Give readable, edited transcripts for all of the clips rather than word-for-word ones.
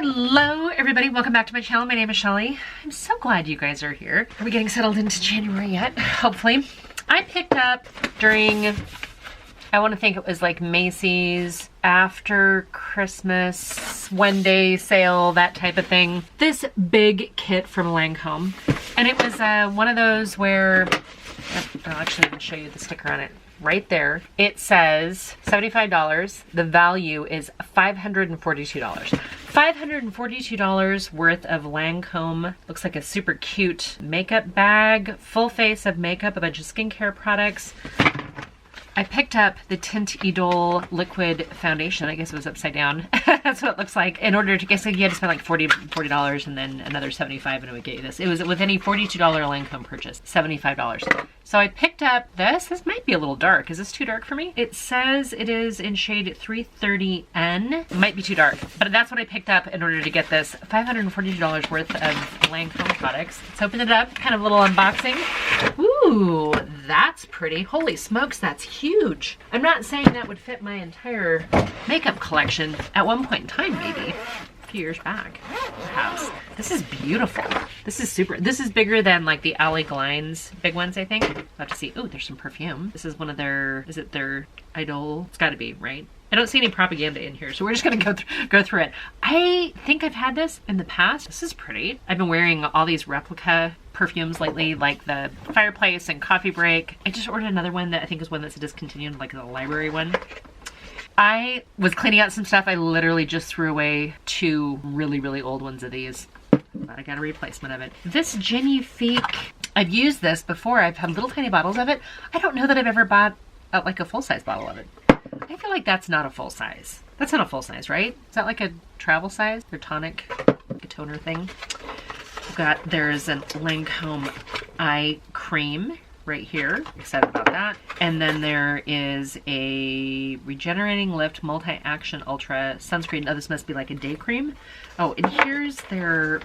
Hello everybody, welcome back to my channel. My name is Shelly. I'm so glad you guys are here. Are we getting settled into January yet? Hopefully. I picked up during, I want to think it was like Macy's after Christmas, one day sale, that type of thing. This big kit from Lancome. And it was one of those where, I'll actually even show you the sticker on it. Right there, it says $75. The value is $542. $542 worth of Lancome. Looks like a super cute makeup bag, full face of makeup, a bunch of skincare products. I picked up the Tint Idol liquid foundation. I guess it was upside down. That's what it looks like. In order to guess, you had to spend like $40 and then another $75 and it would get you this. It was with any $42 Lancome purchase, $75. So I picked up this. This might be a little dark. Is this too dark for me? It says it is in shade 330N. It might be too dark, but that's what I picked up in order to get this $542 worth of Lancome products. Let's open it up. Kind of a little unboxing. Ooh, that's pretty. Holy smokes, that's huge. I'm not saying that would fit my entire makeup collection at one point in time, maybe. A few years back, perhaps. This is beautiful. This is super. This is bigger than like the Alley Glines big ones, I think. We'll have to see. Oh, there's some perfume. This is one of their, is it their Idol? It's gotta be, right? I don't see any propaganda in here, so we're just gonna go through it. I think I've had this in the past. This is pretty. I've been wearing all these replica perfumes lately, like the Fireplace and Coffee Break. I just ordered another one that I think is one that's discontinued, like the library one. I was cleaning out some stuff. I literally just threw away two really old ones of these. But I got a replacement of it. This Genifique, I've used this before. I've had little tiny bottles of it. I don't know that I've ever bought like a full-size bottle of it. I feel like that's not a full size. That's not a full size, right? Is that like a travel size? Or tonic, like a toner thing? There's a Lancome eye cream right here. Excited about that. And then there is a Regenerating Lift Multi-Action Ultra Sunscreen. Oh, this must be like a day cream. Oh, and here's their,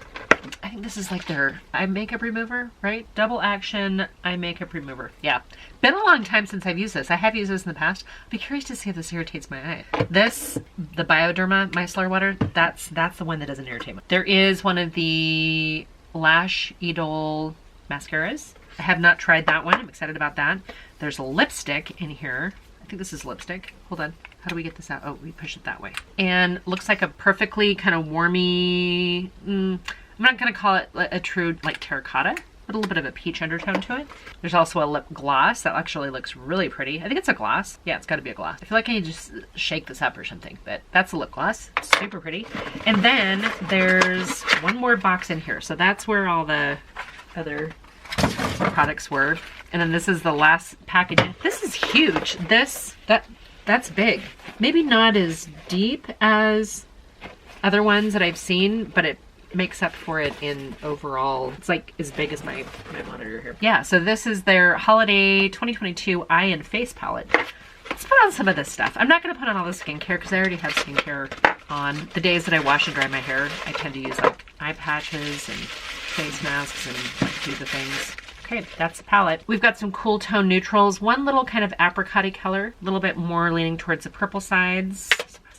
I think this is like their eye makeup remover, right? Double action eye makeup remover. Yeah. Been a long time since I've used this. I have used this in the past. I'd be curious to see if this irritates my eye. This, the Bioderma Micellar Water, that's the one that doesn't irritate me. There is one of the Lash Idol mascaras. I have not tried that one. I'm excited about that. There's a lipstick in here. I think this is lipstick. Hold on. How do we get this out? Oh, we push it that way. And looks like a perfectly kind of warmy, I'm not going to call it a true like terracotta, but a little bit of a peach undertone to it. There's also a lip gloss that actually looks really pretty. I think it's a gloss. Yeah, it's got to be a gloss. I feel like I need to just shake this up or something, but that's a lip gloss. Super pretty. And then there's one more box in here. So that's where all the other products were. And then this is the last packaging. This is huge. That's big. Maybe not as deep as other ones that I've seen, but it makes up for it in overall. It's like as big as my monitor here. Yeah, so this is their holiday 2022 eye and face palette. Let's put on some of this stuff. I'm not going to put on all the skincare because I already have skincare on. The days that I wash and dry my hair, I tend to use like eye patches and face masks and like do the things. Okay, that's the palette. We've got some cool tone neutrals. One little kind of apricot-y color, a little bit more leaning towards the purple side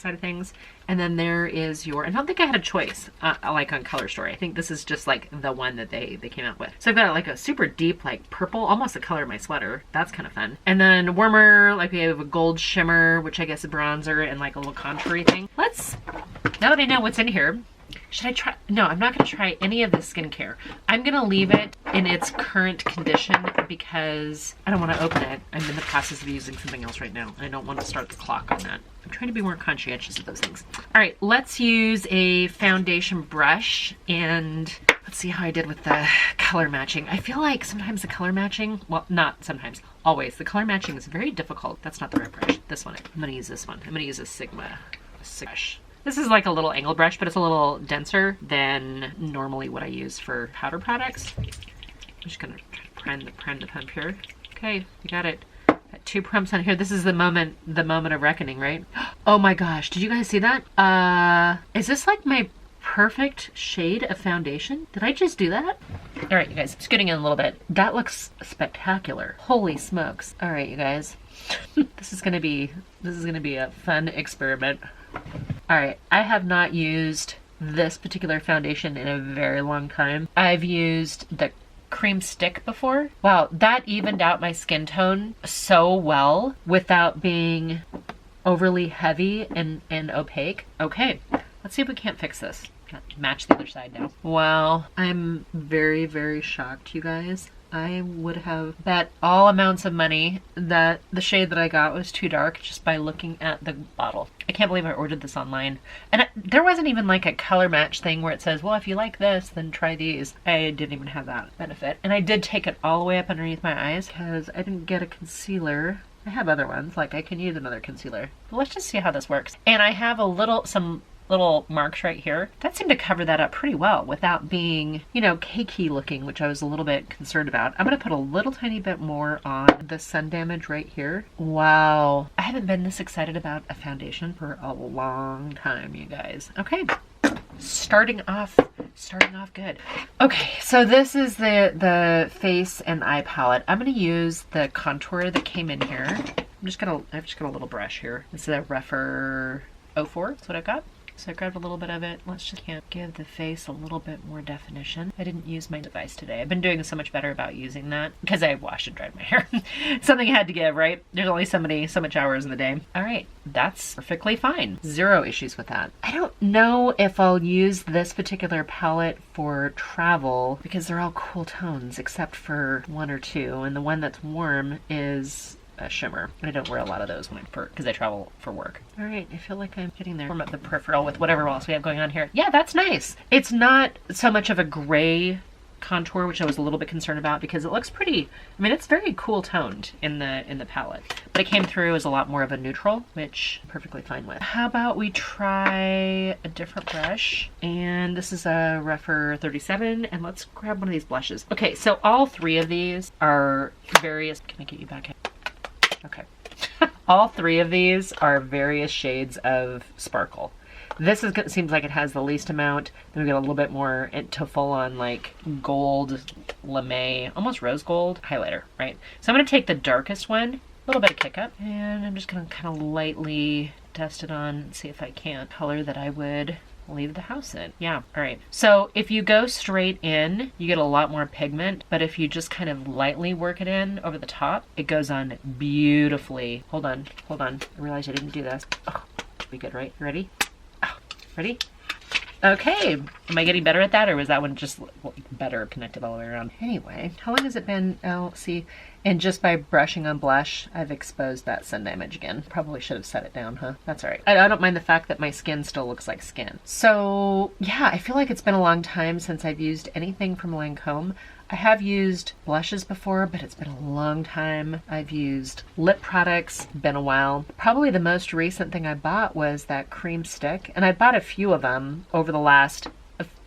of things. And then there is your, I don't think I had a choice like on Color Story. I think this is just like the one that they came out with. So I've got like a super deep like purple, almost the color of my sweater. That's kind of fun. And then warmer, like we have a gold shimmer, which I guess is a bronzer and like a little contour-y thing. Now that I know what's in here, should I try? No, I'm not going to try any of this skincare. I'm going to leave it in its current condition because I don't want to open it. I'm in the process of using something else right now. I don't want to start the clock on that. I'm trying to be more conscientious of those things. All right, let's use a foundation brush and let's see how I did with the color matching. I feel like sometimes the color matching, well, not sometimes, always, the color matching is very difficult. That's not the right brush. This one. I'm going to use this one. I'm going to use a Sigma brush. This is like a little angle brush, but it's a little denser than normally what I use for powder products. I'm just gonna prime the pump here. Okay, you got it. Got two pumps on here. This is the moment of reckoning, right? Oh my gosh, did you guys see that? Is this like my perfect shade of foundation? Did I just do that? All right, you guys, scooting in a little bit. That looks spectacular. Holy smokes. All right, you guys. This is gonna be a fun experiment. All right, I have not used this particular foundation in a very long time. I've used the cream stick before. Wow, that evened out my skin tone so well without being overly heavy and opaque. Okay, let's see if we can't fix this. Match the other side now. Wow, I'm very, very shocked, you guys. I would have bet all amounts of money that the shade that I got was too dark just by looking at the bottle. I can't believe I ordered this online. And there wasn't even like a color match thing where it says, well, if you like this, then try these. I didn't even have that benefit. And I did take it all the way up underneath my eyes because I didn't get a concealer. I have other ones, like I can use another concealer. But let's just see how this works. And I have some little marks right here. That seemed to cover that up pretty well without being, you know, cakey looking, which I was a little bit concerned about. I'm gonna put a little tiny bit more on the sun damage right here. Wow, I haven't been this excited about a foundation for a long time, you guys. Okay, starting off good. Okay, so this is the face and eye palette. I'm gonna use the contour that came in here. I've just got a little brush here. This is a Rephr 04. That's what I've got. So I grabbed a little bit of it. Let's just give the face a little bit more definition. I didn't use my device today. I've been doing so much better about using that because I washed and dried my hair. Something had to give, right? There's only so much hours in the day. All right, that's perfectly fine. Zero issues with that. I don't know if I'll use this particular palette for travel because they're all cool tones except for one or two, and the one that's warm is a shimmer. I don't wear a lot of those because I travel for work. All right, I feel like I'm getting there. Warm up the peripheral with whatever else we have going on here. Yeah, that's nice. It's not so much of a gray contour, which I was a little bit concerned about because it looks pretty, I mean, it's very cool toned in the palette, but it came through as a lot more of a neutral, which I'm perfectly fine with. How about we try a different brush? And this is a Rephr 37, and let's grab one of these blushes. Okay, so all three of these are various, can I get you back in? Okay. All three of these are various shades of sparkle. This seems like it has the least amount. Then we got a little bit more into full on like gold, lame, almost rose gold highlighter, right? So I'm going to take the darkest one, a little bit of kick up, and I'm just going to kind of lightly dust it on and see if I can't color that I would leave the house in. Yeah, all right. So if you go straight in, you get a lot more pigment, but if you just kind of lightly work it in over the top, it goes on beautifully. Hold on. I realized I didn't do this. Oh, should be good, right? You ready? Oh, ready? Okay. Am I getting better at that, or was that one just better connected all the way around? Anyway, how long has it been? Oh, see. And just by brushing on blush, I've exposed that sun damage again. Probably should have set it down, huh? That's all right. I don't mind the fact that my skin still looks like skin. So yeah, I feel like it's been a long time since I've used anything from Lancome. I have used blushes before, but it's been a long time. I've used lip products, been a while. Probably the most recent thing I bought was that cream stick, and I bought a few of them over the last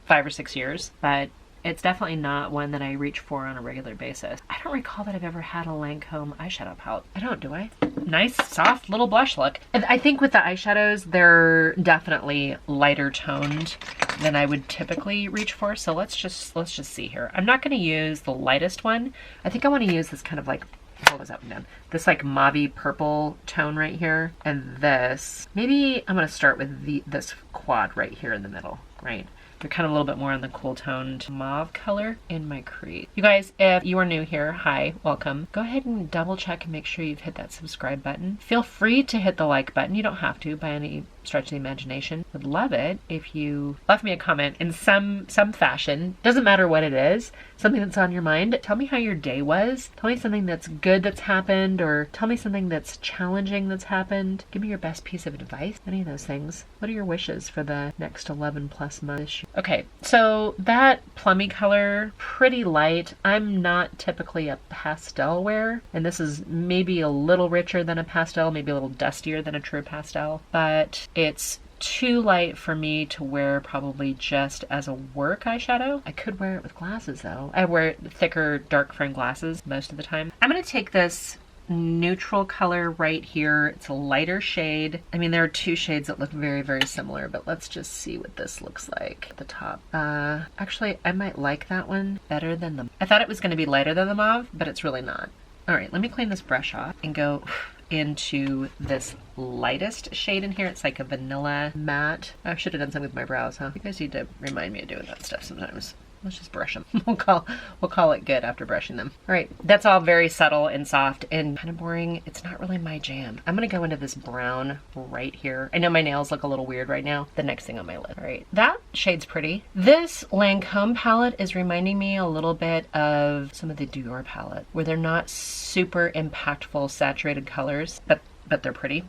5 or 6 years, but it's definitely not one that I reach for on a regular basis. I don't recall that I've ever had a Lancome eyeshadow palette. I don't, do I? Nice, soft little blush look. And I think with the eyeshadows, they're definitely lighter toned than I would typically reach for. So let's just see here. I'm not going to use the lightest one. I think I want to use this kind of like, hold this up and down, this like mauve purple tone right here, and this. Maybe I'm going to start with this quad right here in the middle, right? They're kind of a little bit more on the cool toned mauve color in my crease. You guys, if you are new here, hi, welcome. Go ahead and double check and make sure you've hit that subscribe button. Feel free to hit the like button. You don't have to by any stretch of the imagination. Would love it if you left me a comment in some fashion. Doesn't matter what it is, something that's on your mind. Tell me how your day was. Tell me something that's good that's happened, or tell me something that's challenging that's happened. Give me your best piece of advice. Any of those things. What are your wishes for the next 11 plus months? Okay, so that plummy color, pretty light. I'm not typically a pastel wearer, and this is maybe a little richer than a pastel, maybe a little dustier than a true pastel, but it's too light for me to wear probably just as a work eyeshadow. I could wear it with glasses though. I wear thicker dark frame glasses most of the time. I'm gonna take this neutral color right here. It's a lighter shade. I mean, there are two shades that look very, very similar, but let's just see what this looks like at the top. Actually, I might like that one better than I thought it was going to be lighter than the mauve, but it's really not. All right, let me clean this brush off and go into this lightest shade in here. It's like a vanilla matte. I should have done something with my brows, huh? You guys need to remind me of doing that stuff sometimes. Let's just brush them. We'll call it good after brushing them. All right, that's all very subtle and soft and kind of boring. It's not really my jam. I'm gonna go into this brown right here. I know my nails look a little weird right now. The next thing on my list. All right, that shade's pretty. This Lancome palette is reminding me a little bit of some of the Dior palette, where they're not super impactful saturated colors, but they're pretty.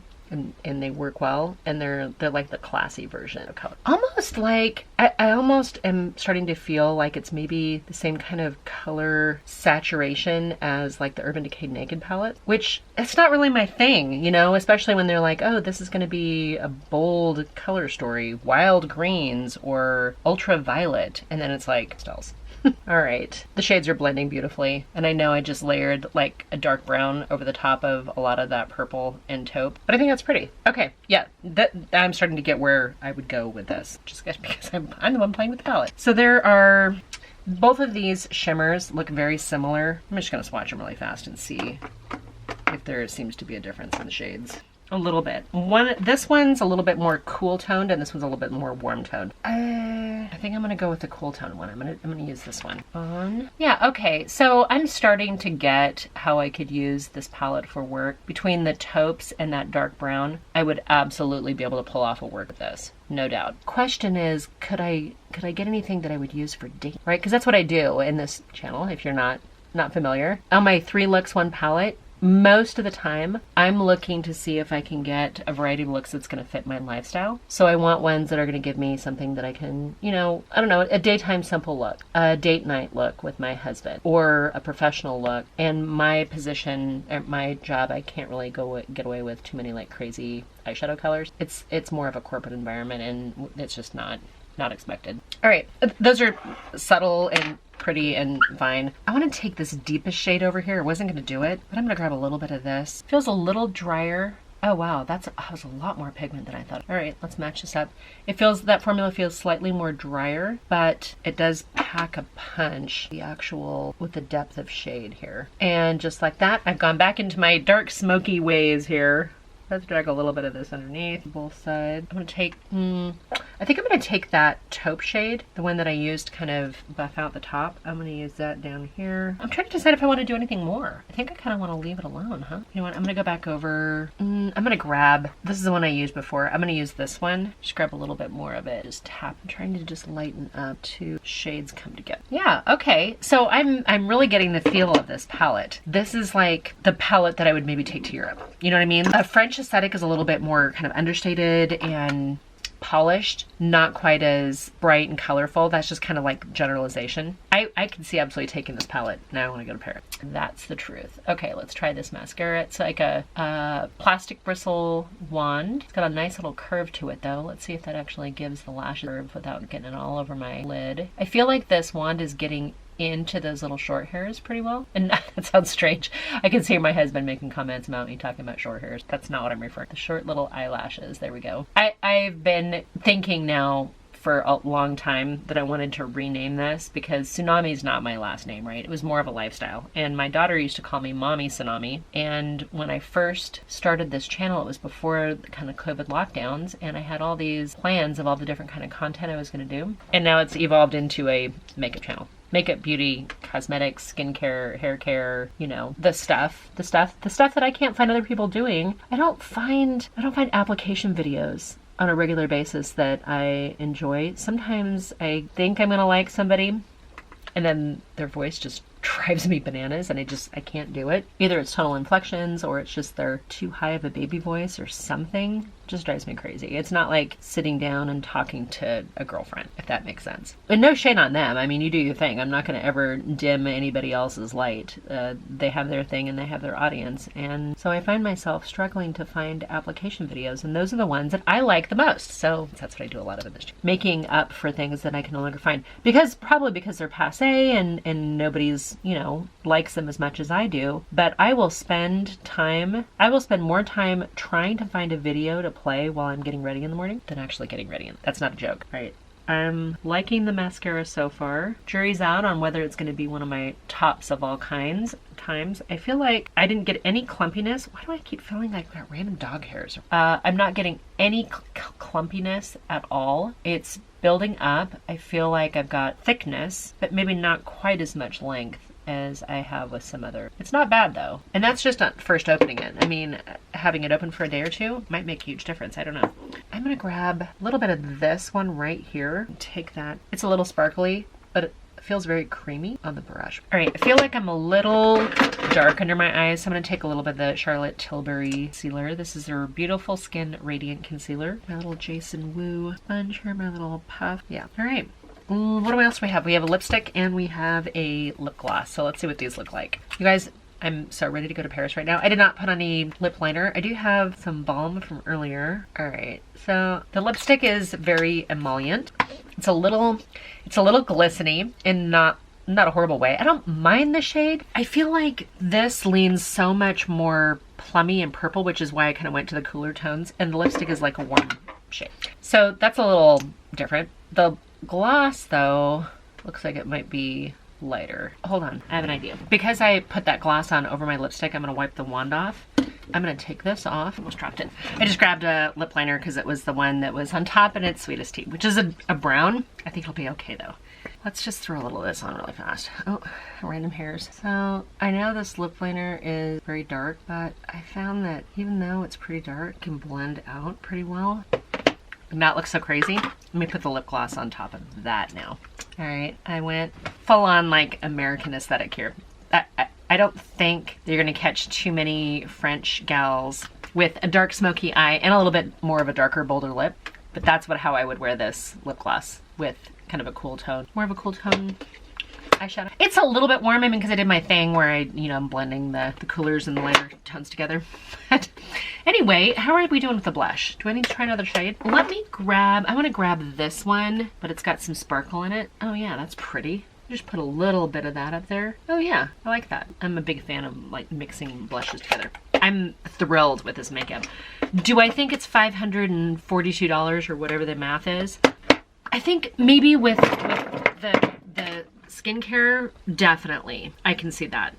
And they work well, and they're like the classy version of color. Almost like, I almost am starting to feel like it's maybe the same kind of color saturation as like the Urban Decay Naked palette, which it's not really my thing, you know, especially when they're like, oh, this is gonna be a bold color story, wild greens or ultraviolet, and then it's like, stills. All right, the shades are blending beautifully, and I know I just layered like a dark brown over the top of a lot of that purple and taupe, but I think that's pretty. Okay, yeah, I'm starting to get where I would go with this, just because I'm the one playing with the palette. So there are, both of these shimmers look very similar. I'm just gonna swatch them really fast and see if there seems to be a difference in the shades. A little bit. This one's a little bit more cool toned, and this one's a little bit more warm toned. I think I'm gonna go with the cool tone one. I'm gonna use this one. Yeah, okay. So I'm starting to get how I could use this palette for work. Between the taupes and that dark brown, I would absolutely be able to pull off a work with this. No doubt. Question is, could I get anything that I would use for date? Right? Because that's what I do in this channel, if you're not familiar. On my 3 looks 1 palette, most of the time, I'm looking to see if I can get a variety of looks that's gonna fit my lifestyle. So I want ones that are gonna give me something that I can, you know, I don't know, a daytime simple look, a date night look with my husband, or a professional look. And my position, or my job, I can't really get away with too many like crazy eyeshadow colors. It's more of a corporate environment, and it's just not expected. All right, those are subtle and pretty and fine. I want to take this deepest shade over here. I wasn't going to do it, but I'm going to grab a little bit of this. Feels a little drier. Oh wow, that was a lot more pigment than I thought. All right, let's match this up. It feels, that formula feels slightly more drier, but it does pack a punch, the actual, with the depth of shade here. And just like that, I've gone back into my dark smoky ways here. Let's drag a little bit of this underneath both sides. I'm gonna take, I think I'm gonna take that taupe shade, the one that I used to kind of buff out the top. I'm gonna use that down here. I'm trying to decide if I want to do anything more. I think I kind of want to leave it alone, huh? You know what, I'm gonna go back over, I'm gonna grab, this is the one I used before. I'm gonna use this one, just grab a little bit more of it, just tap. I'm trying to just lighten up two shades come together. Yeah, okay, so I'm really getting the feel of this palette. This is like the palette that I would maybe take to Europe. You know what I mean? A French aesthetic is a little bit more kind of understated and polished, not quite as bright and colorful. That's just kind of like generalization. I can see absolutely taking this palette. Now I want to go to Paris. That's the truth. Okay, let's try this mascara. It's like a plastic bristle wand. It's got a nice little curve to it though. Let's see if that actually gives the lash curve without getting it all over my lid. I feel like this wand is getting into those little short hairs pretty well. And that sounds strange. I can see my husband making comments about me talking about short hairs. That's not what I'm referring to. The short little eyelashes. There we go. I've been thinking now for a long time that I wanted to rename this because Tsunami is not my last name, right? It was more of a lifestyle. And my daughter used to call me Mommy Tsunami. And when I first started this channel, it was before the kind of COVID lockdowns, and I had all these plans of all the different kind of content I was going to do. And now it's evolved into a makeup channel. Makeup, beauty, cosmetics, skincare, hair care, you know, the stuff that I can't find other people doing. I don't find application videos on a regular basis that I enjoy. Sometimes I think I'm gonna like somebody and then their voice just drives me bananas and I can't do it. Either it's tonal inflections or it's just they're too high of a baby voice or something. Just drives me crazy. It's not like sitting down and talking to a girlfriend, if that makes sense. And no shade on them. I mean, you do your thing. I'm not going to ever dim anybody else's light. They have their thing and they have their audience. And so I find myself struggling to find application videos, and those are the ones that I like the most. So that's what I do a lot of in this channel. Making up for things that I can no longer find. Probably because they're passe and nobody's, you know, likes them as much as I do. But I will spend more time trying to find a video to play while I'm getting ready in the morning than actually getting ready. That's not a joke. All right, I'm liking the mascara so far. Jury's out on whether it's going to be one of my tops of all times. I feel like I didn't get any clumpiness. Why do I keep feeling like I've got random dog hairs? I'm not getting any clumpiness at all. It's building up. I feel like I've got thickness, but maybe not quite as much length as I have with some other. It's not bad though. And that's just not first opening it. I mean, having it open for a day or two might make a huge difference. I don't know. I'm gonna grab a little bit of this one right here. Take that. It's a little sparkly, but it feels very creamy on the brush. All right, I feel like I'm a little dark under my eyes, so I'm gonna take a little bit of the Charlotte Tilbury concealer. This is their Beautiful Skin Radiant Concealer. My little Jason Wu sponge here, my little puff. Yeah, all right. What else do we have? We have a lipstick and we have a lip gloss. So let's see what these look like. You guys, I'm so ready to go to Paris right now. I did not put on any lip liner. I do have some balm from earlier. All right, so the lipstick is very emollient. It's a little glistening in not a horrible way. I don't mind the shade. I feel like this leans so much more plummy and purple, which is why I kind of went to the cooler tones, and the lipstick is like a warm shade. So that's a little different. The gloss though looks like it might be lighter. Hold on, I have an idea. Because I put that gloss on over my lipstick, I'm gonna wipe the wand off. I'm gonna take this off. Almost dropped it. I just grabbed a lip liner because it was the one that was on top, and it's Sweetest Tea, which is a brown. I think it'll be okay though. Let's just throw a little of this on really fast. Oh, random hairs. So I know this lip liner is very dark, but I found that even though it's pretty dark, it can blend out pretty well. Not look so crazy. Let me put the lip gloss on top of that now. All right, I went full on like American aesthetic here. I don't think you're gonna catch too many French gals with a dark smoky eye and a little bit more of a darker, bolder lip, but that's how I would wear this lip gloss, with kind of a cool tone. More of a cool tone eyeshadow. It's a little bit warm, I mean, because I did my thing where I'm blending the coolers and the lighter tones together. But anyway, how are we doing with the blush? Do I need to try another shade? Let me grab, I want to grab this one, but it's got some sparkle in it. Oh yeah, that's pretty. Just put a little bit of that up there. Oh yeah, I like that. I'm a big fan of like mixing blushes together. I'm thrilled with this makeup. Do I think it's $542 or whatever the math is? I think maybe with the skincare, definitely. I can see that.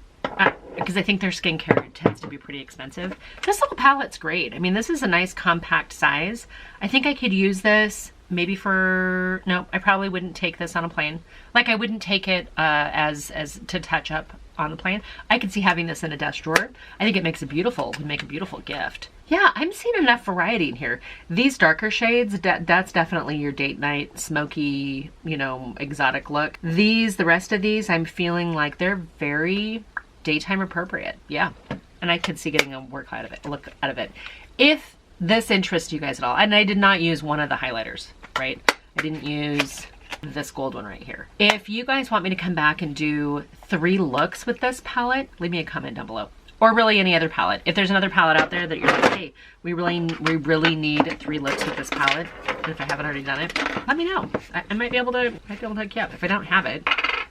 Because I think their skincare tends to be pretty expensive. This little palette's great. I mean, this is a nice compact size. I think I could use this maybe for, no, I probably wouldn't take this on a plane. Like I wouldn't take it as to touch up on the plane. I could see having this in a desk drawer. I think it would make a beautiful gift. Yeah, I'm seeing enough variety in here. These darker shades, that's definitely your date night, smoky, exotic look. The rest of these, I'm feeling like they're very daytime appropriate. Yeah, and I could see getting a look out of it. If this interests you guys at all, and I did not use one of the highlighters, right? I didn't use this gold one right here. If you guys want me to come back and do 3 looks with this palette, leave me a comment down below. Or really any other palette. If there's another palette out there that you're like, hey, we really need 3 looks with this palette, and if I haven't already done it, let me know. I might be able to hook you up. If I don't have it,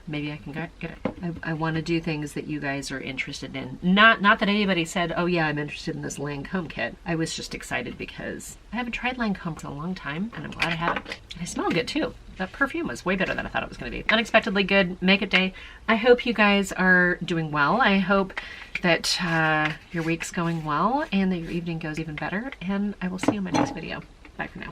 maybe I can get it. I want to do things that you guys are interested in. Not that anybody said, oh yeah, I'm interested in this Lancome kit. I was just excited because I haven't tried Lancome for a long time, and I'm glad I have it. I smell good too. That perfume was way better than I thought it was going to be. Unexpectedly good makeup day. I hope you guys are doing well. I hope that your week's going well and that your evening goes even better. And I will see you in my next video. Bye for now.